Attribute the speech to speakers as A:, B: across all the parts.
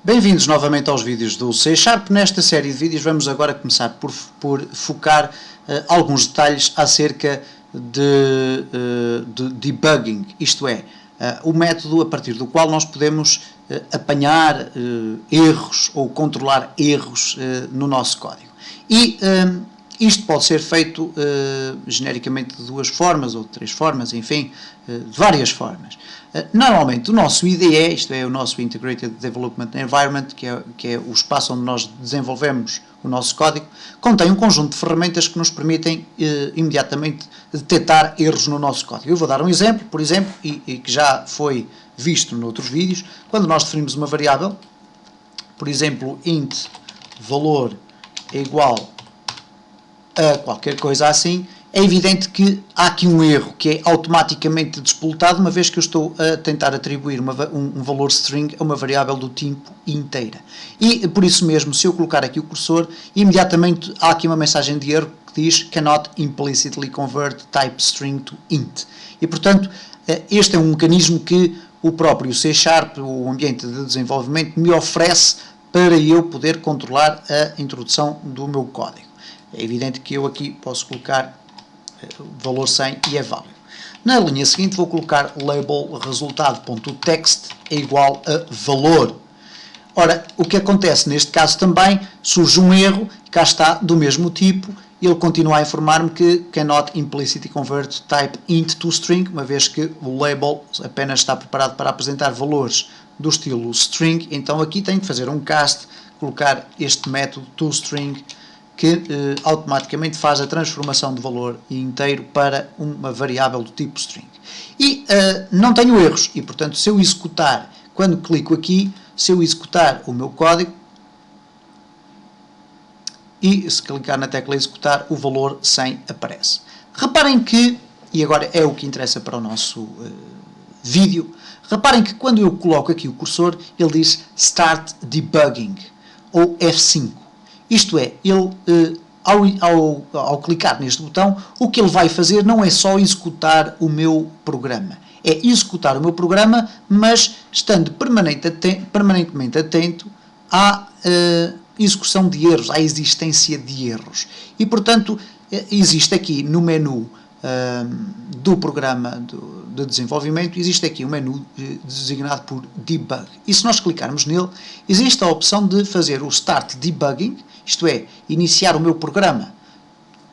A: Bem-vindos novamente aos vídeos do C#. Nesta série de vídeos vamos agora começar por focar alguns detalhes acerca de debugging, isto é, o método a partir do qual nós podemos apanhar erros ou controlar erros no nosso código. E isto pode ser feito genericamente de duas formas ou de três formas, enfim, de várias formas. Normalmente o nosso IDE, isto é, o nosso Integrated Development Environment, que é o espaço onde nós desenvolvemos o nosso código, contém um conjunto de ferramentas que nos permitem imediatamente detectar erros no nosso código. Eu vou dar um exemplo, por exemplo, e que já foi visto noutros vídeos, quando nós definimos uma variável, por exemplo, int valor é igual a qualquer coisa assim, é evidente que há aqui um erro que é automaticamente despoltado, uma vez que eu estou a tentar atribuir um valor string a uma variável do tipo inteira. E por isso mesmo, se eu colocar aqui o cursor, imediatamente há aqui uma mensagem de erro que diz cannot implicitly convert type string to int. E portanto, este é um mecanismo que o próprio C#, o ambiente de desenvolvimento, me oferece para eu poder controlar a introdução do meu código. É evidente que eu aqui posso colocar valor 100 e é válido. Na linha seguinte vou colocar label resultado.text é igual a valor. Ora, o que acontece neste caso também, surge um erro, cá está, do mesmo tipo, ele continua a informar-me que cannot implicitly convert type int to string, uma vez que o label apenas está preparado para apresentar valores do estilo string, então aqui tenho que fazer um cast, colocar este método toString, que automaticamente faz a transformação de valor inteiro para uma variável do tipo string. E não tenho erros, e portanto se eu executar, quando clico aqui, se eu executar o meu código, e se clicar na tecla executar, o valor 100 aparece. Reparem que, e agora é o que interessa para o nosso vídeo, reparem que quando eu coloco aqui o cursor, ele diz Start Debugging, ou F5. Isto é, ele, ao clicar neste botão, o que ele vai fazer não é só executar o meu programa. É executar o meu programa, mas estando permanentemente atento à execução de erros, à existência de erros. E, portanto, existe aqui no menu do programa de desenvolvimento, existe aqui um menu designado por Debug. E se nós clicarmos nele, existe a opção de fazer o Start Debugging, isto é, iniciar o meu programa,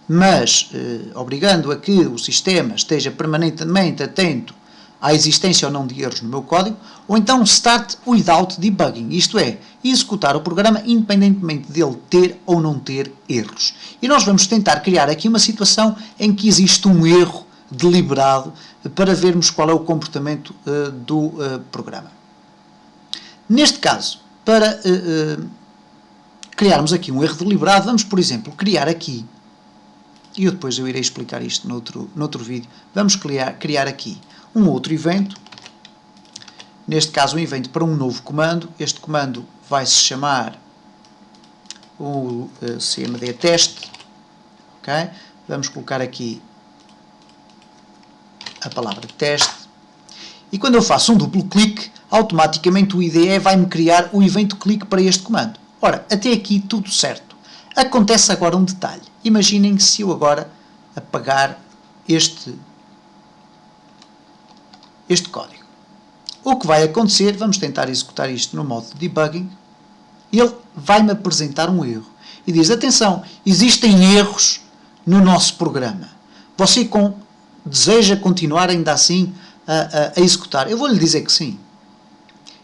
A: mas obrigando a que o sistema esteja permanentemente atento à existência ou não de erros no meu código, ou então Start Without Debugging, isto é, executar o programa independentemente dele ter ou não ter erros. E nós vamos tentar criar aqui uma situação em que existe um erro deliberado para vermos qual é o comportamento do programa. Neste caso, para criarmos aqui um erro deliberado, vamos, por exemplo, criar aqui, e eu depois irei explicar isto noutro vídeo, vamos criar aqui um outro evento, neste caso um evento para um novo comando. Este comando vai se chamar o cmd test, ok? Vamos colocar aqui a palavra teste, e quando eu faço um duplo clique, automaticamente o IDE vai-me criar o evento clique para este comando. Ora, até aqui tudo certo. Acontece agora um detalhe. Imaginem que se eu agora apagar este código. O que vai acontecer, vamos tentar executar isto no modo de debugging, ele vai-me apresentar um erro. E diz, atenção, existem erros no nosso programa. Você deseja continuar ainda assim a executar? Eu vou-lhe dizer que sim.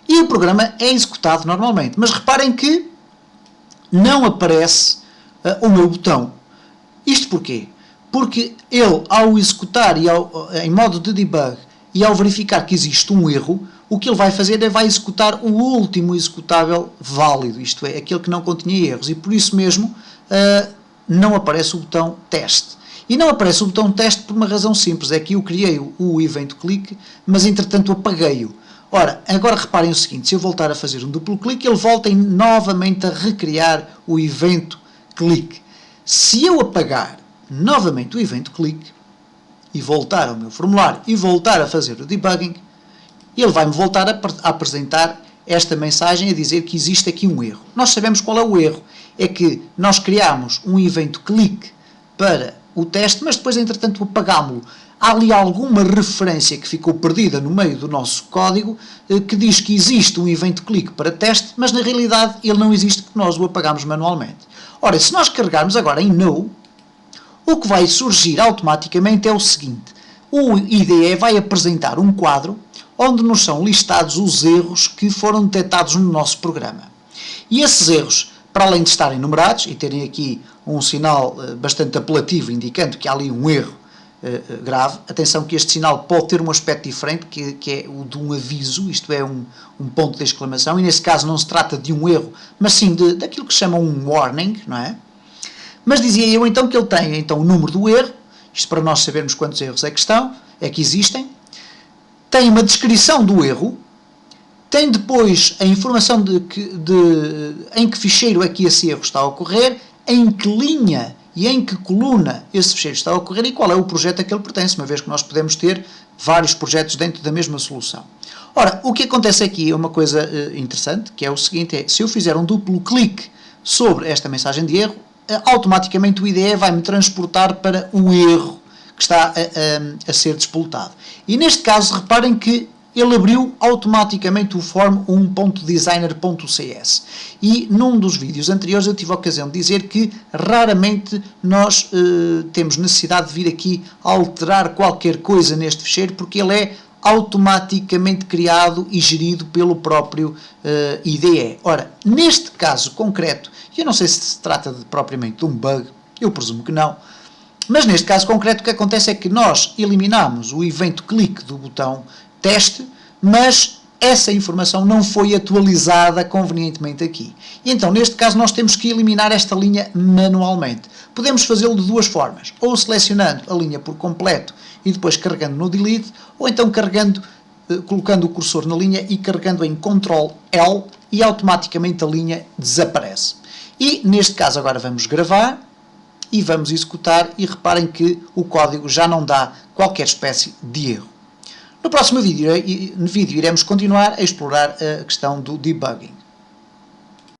A: E o programa é executado normalmente. Mas reparem que não aparece o meu botão. Isto porquê? Porque ele, ao executar em modo de debug e ao verificar que existe um erro, o que ele vai fazer é vai executar o último executável válido, isto é, aquele que não continha erros. E por isso mesmo não aparece o botão teste. E não aparece o botão teste por uma razão simples, é que eu criei o evento clique, mas entretanto apaguei-o. Ora, agora reparem o seguinte, se eu voltar a fazer um duplo clique, ele volta novamente a recriar o evento clique. Se eu apagar novamente o evento clique e voltar ao meu formulário e voltar a fazer o debugging, ele vai-me voltar a apresentar esta mensagem a dizer que existe aqui um erro. Nós sabemos qual é o erro. É que nós criámos um evento clique para o teste, mas depois, entretanto, apagámo-lo. Há ali alguma referência que ficou perdida no meio do nosso código que diz que existe um evento clique para teste, mas na realidade ele não existe porque nós o apagámos manualmente. Ora, se nós carregarmos agora em No, o que vai surgir automaticamente é o seguinte: o IDE vai apresentar um quadro onde nos são listados os erros que foram detectados no nosso programa. E esses erros, para além de estarem numerados e terem aqui um sinal bastante apelativo indicando que há ali um erro grave, atenção que este sinal pode ter um aspecto diferente, que é o de um aviso, isto é, um ponto de exclamação, e nesse caso não se trata de um erro, mas sim daquilo que se chama um warning, não é? Mas dizia eu então que ele tem então, o número do erro, isto para nós sabermos quantos erros é que existem, tem uma descrição do erro, tem depois a informação em que ficheiro é que esse erro está a ocorrer, em que linha e em que coluna esse ficheiro está a ocorrer e qual é o projeto a que ele pertence, uma vez que nós podemos ter vários projetos dentro da mesma solução. Ora, o que acontece aqui é uma coisa interessante, que é o seguinte, se eu fizer um duplo clique sobre esta mensagem de erro, automaticamente o IDE vai-me transportar para o erro que está a ser despoltado. E neste caso, reparem que ele abriu automaticamente o form 1.designer.cs. E num dos vídeos anteriores eu tive a ocasião de dizer que raramente nós temos necessidade de vir aqui alterar qualquer coisa neste ficheiro, porque ele é automaticamente criado e gerido pelo próprio IDE. Ora, neste caso concreto, eu não sei se trata propriamente de um bug, eu presumo que não, mas neste caso concreto o que acontece é que nós eliminamos o evento clique do botão teste, mas essa informação não foi atualizada convenientemente aqui. E então, neste caso, nós temos que eliminar esta linha manualmente. Podemos fazê-lo de duas formas, ou selecionando a linha por completo e depois carregando no delete, ou então colocando o cursor na linha e carregando em Ctrl+L e automaticamente a linha desaparece. E, neste caso, agora vamos gravar e vamos executar e reparem que o código já não dá qualquer espécie de erro. No próximo vídeo iremos continuar a explorar a questão do debugging.